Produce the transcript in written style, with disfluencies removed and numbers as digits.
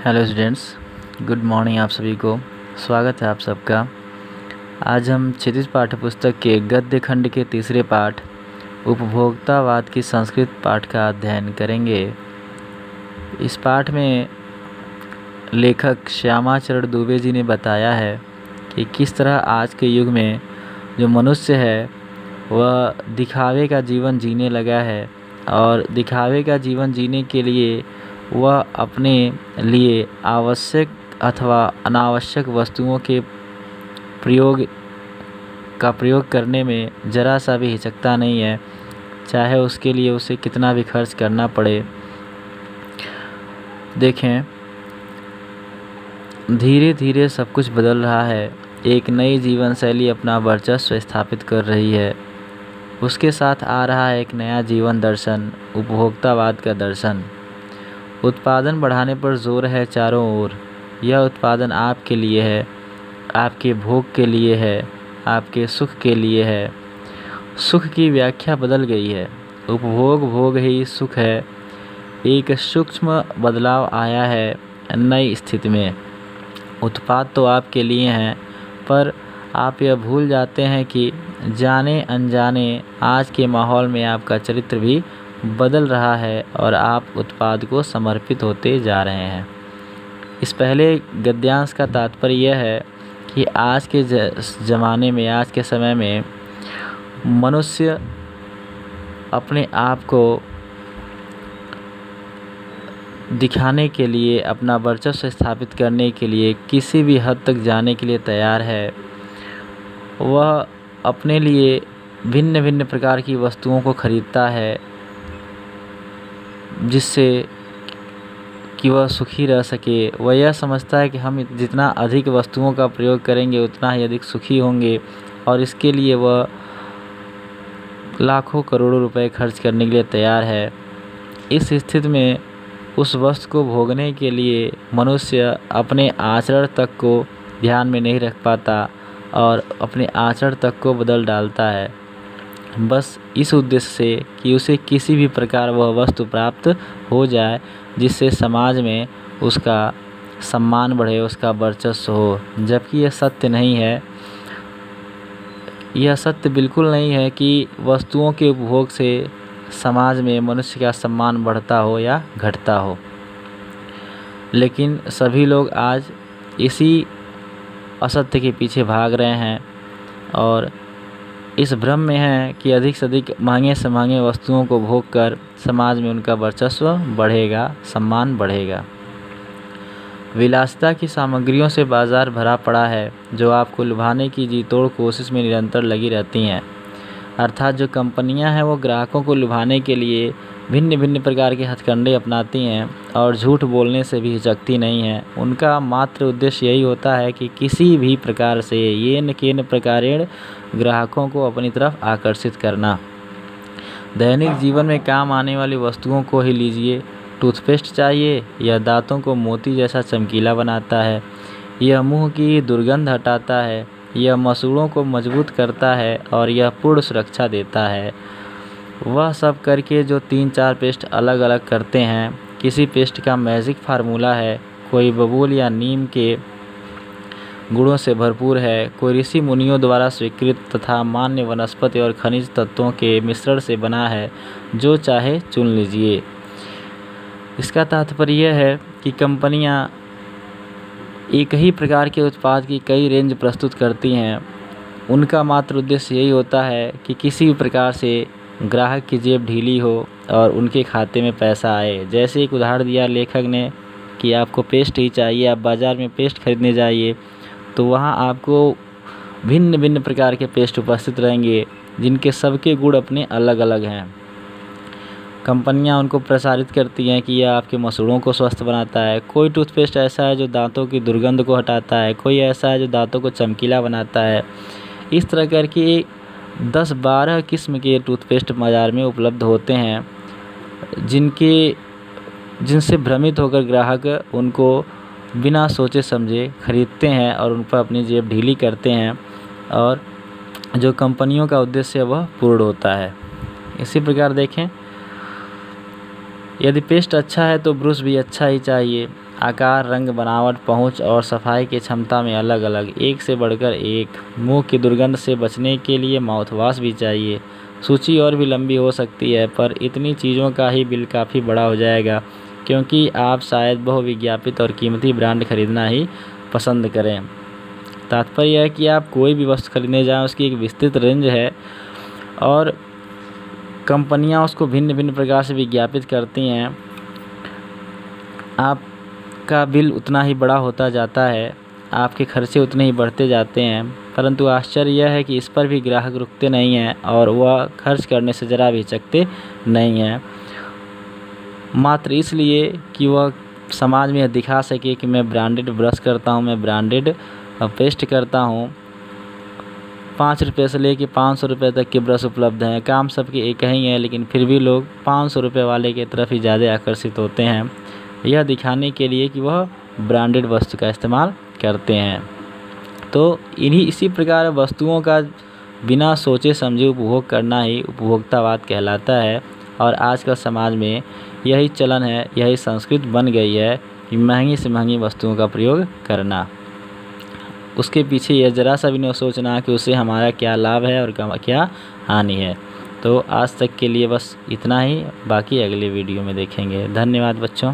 Hello students, good morning. आप सभी को स्वागत है आप सबका। आज हम क्षितिज पाठ्यपुस्तक के गद्य खंड के तीसरे पाठ उपभोक्तावाद की संस्कृत पाठ का अध्ययन करेंगे। इस पाठ में लेखक श्यामाचरण दुबे जी ने बताया है कि किस तरह आज के युग में जो मनुष्य है वह दिखावे का जीवन जीने लगा है और दिखावे का जीवन जीने के लिए वह अपने लिए आवश्यक अथवा अनावश्यक वस्तुओं के प्रयोग करने में ज़रा सा भी हिचकता नहीं है, चाहे उसके लिए उसे कितना भी खर्च करना पड़े। देखें, धीरे धीरे सब कुछ बदल रहा है। एक नई जीवन शैली अपना वर्चस्व स्थापित कर रही है। उसके साथ आ रहा है एक नया जीवन दर्शन, उपभोक्तावाद का दर्शन। उत्पादन बढ़ाने पर जोर है चारों ओर। यह उत्पादन आपके लिए है, आपके भोग के लिए है, आपके सुख के लिए है। सुख की व्याख्या बदल गई है। उपभोग भोग ही सुख है। एक सूक्ष्म बदलाव आया है नई स्थिति में। उत्पाद तो आपके लिए हैं, पर आप यह भूल जाते हैं कि जाने अनजाने आज के माहौल में आपका चरित्र भी बदल रहा है और आप उत्पाद को समर्पित होते जा रहे हैं। इस पहले गद्यांश का तात्पर्य यह है कि आज के ज़माने में, आज के समय में मनुष्य अपने आप को दिखाने के लिए, अपना वर्चस्व स्थापित करने के लिए किसी भी हद तक जाने के लिए तैयार है। वह अपने लिए भिन्न भिन्न प्रकार की वस्तुओं को खरीदता है जिससे कि वह सुखी रह सके। वह यह समझता है कि हम जितना अधिक वस्तुओं का प्रयोग करेंगे उतना ही अधिक सुखी होंगे और इसके लिए वह लाखों करोड़ों रुपए खर्च करने के लिए तैयार है। इस स्थिति में उस वस्तु को भोगने के लिए मनुष्य अपने आचरण तक को ध्यान में नहीं रख पाता और अपने आचरण तक को बदल डालता है, बस इस उद्देश्य से कि उसे किसी भी प्रकार वह वस्तु प्राप्त हो जाए जिससे समाज में उसका सम्मान बढ़े, उसका वर्चस्व हो। जबकि यह सत्य नहीं है। यह सत्य बिल्कुल नहीं है कि वस्तुओं के उपभोग से समाज में मनुष्य का सम्मान बढ़ता हो या घटता हो। लेकिन सभी लोग आज इसी असत्य के पीछे भाग रहे हैं और इस भ्रम में हैं कि अधिक से अधिक महंगे से महंगे वस्तुओं को भोग कर समाज में उनका वर्चस्व बढ़ेगा, सम्मान बढ़ेगा। विलासिता की सामग्रियों से बाजार भरा पड़ा है जो आपको लुभाने की जी तोड़ कोशिश में निरंतर लगी रहती हैं। अर्थात जो कंपनियां हैं वो ग्राहकों को लुभाने के लिए भिन्न भिन्न प्रकार के हथकंडे अपनाती हैं और झूठ बोलने से भी हिचकती नहीं हैं। उनका मात्र उद्देश्य यही होता है कि किसी भी प्रकार से येन केन प्रकारेण ग्राहकों को अपनी तरफ आकर्षित करना। दैनिक जीवन में काम आने वाली वस्तुओं को ही लीजिए। टूथपेस्ट चाहिए, यह दांतों को मोती जैसा चमकीला बनाता है, यह मुंह की दुर्गंध हटाता है, यह मसूड़ों को मजबूत करता है और यह पूर्ण सुरक्षा देता है। वह सब करके जो 3-4 पेस्ट अलग अलग करते हैं, किसी पेस्ट का मैजिक फार्मूला है, कोई बबूल या नीम के गुणों से भरपूर है, कोई ऋषि मुनियों द्वारा स्वीकृत तथा मान्य वनस्पति और खनिज तत्वों के मिश्रण से बना है, जो चाहे चुन लीजिए। इसका तात्पर्य यह है कि कंपनियां एक ही प्रकार के उत्पाद की कई रेंज प्रस्तुत करती हैं। उनका मात्र उद्देश्य यही होता है कि किसी भी प्रकार से ग्राहक की जेब ढीली हो और उनके खाते में पैसा आए। जैसे एक उदाहरण दिया लेखक ने कि आपको पेस्ट ही चाहिए, आप बाज़ार में पेस्ट खरीदने जाइए तो वहाँ आपको भिन्न भिन्न प्रकार के पेस्ट उपस्थित रहेंगे जिनके सबके गुण अपने अलग अलग हैं। कंपनियां उनको प्रसारित करती हैं कि यह आपके मसूड़ों को स्वस्थ बनाता है। कोई टूथपेस्ट ऐसा है जो दांतों की दुर्गंध को हटाता है, कोई ऐसा है जो दांतों को चमकीला बनाता है। इस तरह करके 10-12 किस्म के टूथपेस्ट बाज़ार में उपलब्ध होते हैं जिनसे भ्रमित होकर ग्राहक उनको बिना सोचे समझे खरीदते हैं और उन पर अपनी जेब ढीली करते हैं और जो कंपनियों का उद्देश्य है वह पूर्ण होता है। इसी प्रकार देखें, यदि पेस्ट अच्छा है तो ब्रश भी अच्छा ही चाहिए। आकार, रंग, बनावट, पहुंच और सफाई की क्षमता में अलग अलग, एक से बढ़कर एक। मुंह की दुर्गंध से बचने के लिए माउथवॉश भी चाहिए। सूची और भी लंबी हो सकती है, पर इतनी चीज़ों का ही बिल काफ़ी बड़ा हो जाएगा, क्योंकि आप शायद बहुविज्ञापित और कीमती ब्रांड खरीदना ही पसंद करें। तात्पर्य यह है कि आप कोई भी वस्तु खरीदने जाएं, उसकी एक विस्तृत रेंज है और कंपनियां उसको भिन्न भिन्न प्रकार से विज्ञापित करती हैं। आपका बिल उतना ही बड़ा होता जाता है, आपके खर्चे उतने ही बढ़ते जाते हैं, परंतु आश्चर्य यह है कि इस पर भी ग्राहक रुकते नहीं हैं और वह खर्च करने से ज़रा भी हिचकते नहीं हैं, मात्र इसलिए कि वह समाज में दिखा सके कि मैं ब्रांडेड ब्रश करता हूँ, मैं ब्रांडेड पेस्ट करता हूँ। 5 रुपये से लेके 500 रुपये तक के ब्रश उपलब्ध हैं। काम सबके एक ही है, लेकिन फिर भी लोग 500 रुपये वाले की तरफ ही ज़्यादा आकर्षित होते हैं, यह दिखाने के लिए कि वह ब्रांडेड वस्तु का इस्तेमाल करते हैं। तो इसी प्रकार वस्तुओं का बिना सोचे समझे उपभोग करना ही उपभोक्तावाद कहलाता है। और आजकल समाज में यही चलन है, यही संस्कृति बन गई है कि महंगी से महंगी वस्तुओं का प्रयोग करना। उसके पीछे यह ज़रा सा भी नहीं सोचना कि उससे हमारा क्या लाभ है और क्या हानि है। तो आज तक के लिए बस इतना ही, बाकी अगले वीडियो में देखेंगे। धन्यवाद बच्चों।